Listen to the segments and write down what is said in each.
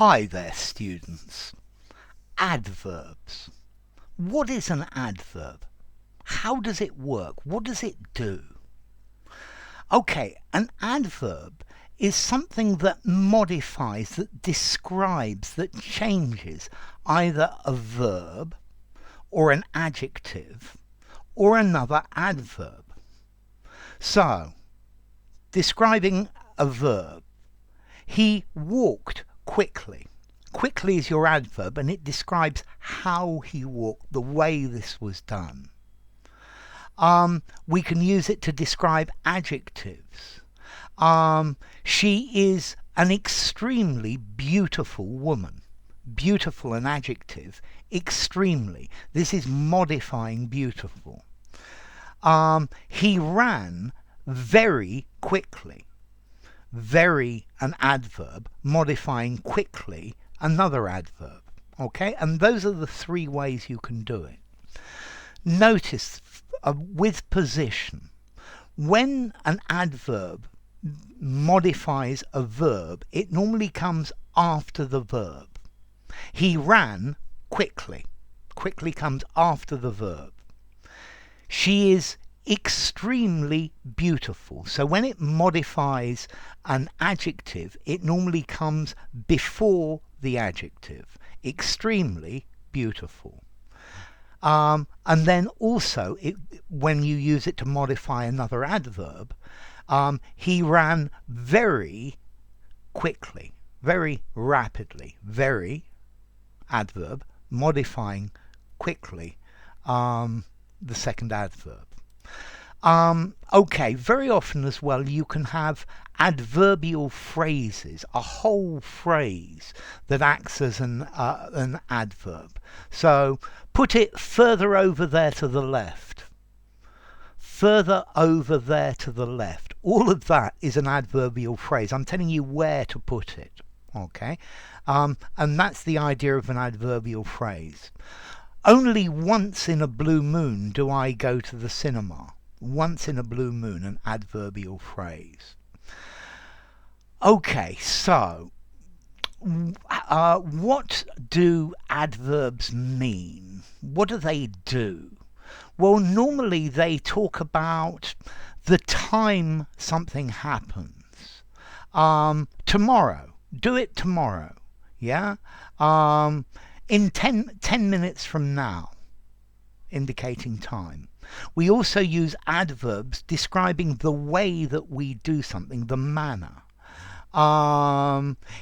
Hi there, students. Adverbs. What is an adverb? How does it work? What does it do? Okay, an adverb is something that modifies, that describes, that changes either a verb or an adjective or another adverb. So, describing a verb, he walked quickly. Quickly is your adverb, and it describes how he walked, the way this was done. We can use it to describe adjectives. She is an extremely beautiful woman. Beautiful, an adjective. Extremely. This is modifying beautiful. He ran very quickly. Very, an adverb, modifying quickly, another adverb. Okay, and those are the three ways you can do it. Notice with position, when an adverb modifies a verb, it normally comes after the verb. He ran quickly. Quickly comes after the verb. She is extremely beautiful. So when it modifies an adjective, it normally comes before the adjective. Extremely beautiful. And then also, when you use it to modify another adverb, he ran very quickly, very rapidly. Very, adverb, modifying quickly, the second adverb. Okay, very often as well you can have adverbial phrases, a whole phrase that acts as an adverb. So, put it further over there to the left. Further over there to the left. All of that is an adverbial phrase. I'm telling you where to put it. Okay? And that's the idea of an adverbial phrase. Only once in a blue moon do I go to the cinema. Once in a blue moon, an adverbial phrase. Okay, so what do adverbs mean? What do they do? Well, normally they talk about the time something happens. Tomorrow. Do it tomorrow. Yeah? In 10 minutes from now, indicating time. We also use adverbs describing the way that we do something, the manner.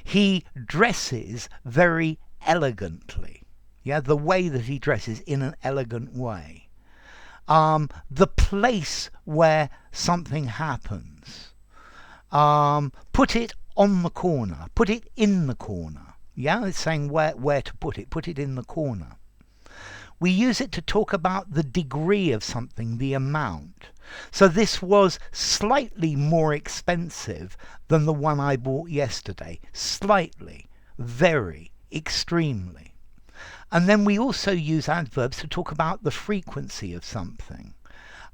He dresses very elegantly. Yeah, the way that he dresses in an elegant way. The place where something happens. Put it on the corner. Put it in the corner. Yeah, it's saying where to put it. Put it in the corner. We use it to talk about the degree of something, the amount. So this was slightly more expensive than the one I bought yesterday. Slightly, very, extremely. And then we also use adverbs to talk about the frequency of something.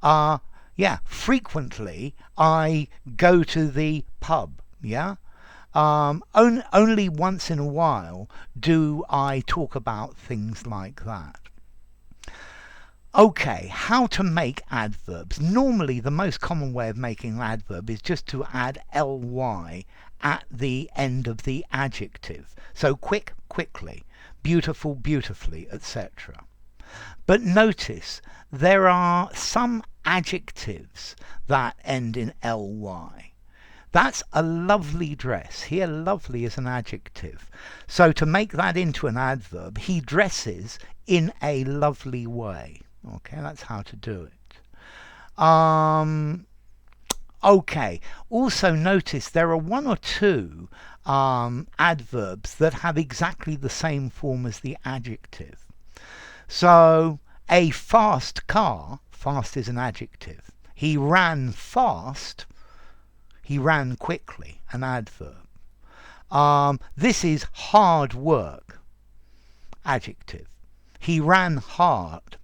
Yeah, frequently I go to the pub. Yeah. Only once in a while do I talk about things like that. Okay, how to make adverbs. Normally, the most common way of making an adverb is just to add ly at the end of the adjective. So quick, quickly, beautiful, beautifully, etc. But notice, there are some adjectives that end in ly. That's a lovely dress. Here, lovely is an adjective. So to make that into an adverb, he dresses in a lovely way. Okay, that's how to do it. Okay, also notice there are one or two adverbs that have exactly the same form as the adjective. So, a fast car, fast is an adjective. He ran fast, he ran quickly, an adverb. This is hard work, adjective. He ran hard.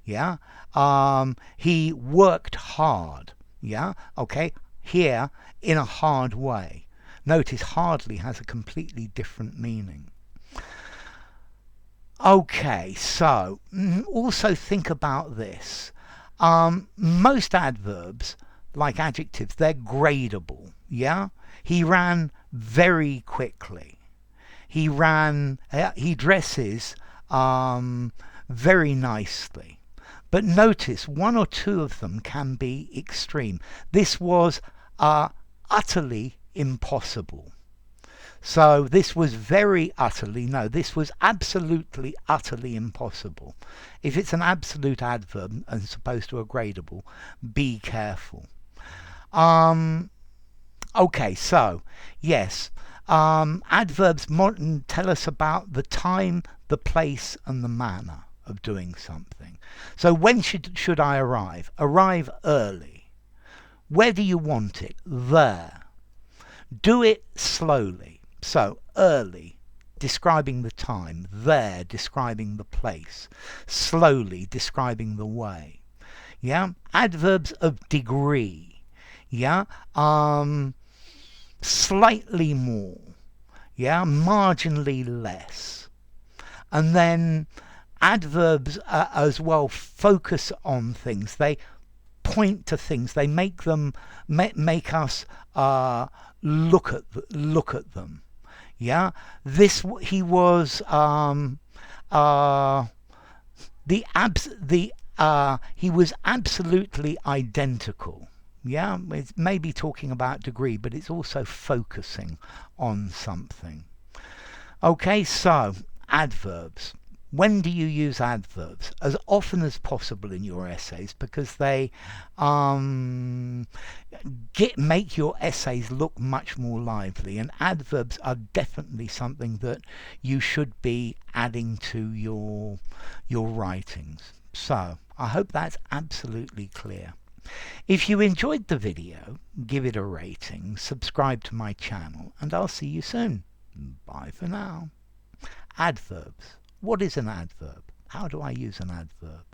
Yeah, he worked hard. Yeah, okay, here in a hard way. Notice hardly has a completely different meaning. Okay, so also think about this. Most adverbs, like adjectives, they're gradable. Yeah? He ran very quickly. He dresses very nicely. But notice one or two of them can be extreme. This was utterly impossible. So this was this was absolutely, utterly impossible. If it's an absolute adverb as opposed to a gradable, be careful. Okay, so yes, adverbs tell us about the time, the place, and the manner of doing something. So when should I arrive? Arrive early. Where do you want it? There. Do it slowly. So early, describing the time. There, describing the place. Slowly, describing the way. Yeah. Adverbs of degree. Yeah. Slightly more. Yeah. Marginally less. And then adverbs as well focus on things. They point to things. They make them make us look at them. Yeah, he was he was absolutely identical. Yeah, it's maybe talking about degree, but it's also focusing on something. Okay, so adverbs. When do you use adverbs? As often as possible in your essays, because they make your essays look much more lively, and adverbs are definitely something that you should be adding to your writings. So I hope that's absolutely clear. If you enjoyed the video, give it a rating, subscribe to my channel, and I'll see you soon. Bye for now. Adverbs. What is an adverb? How do I use an adverb?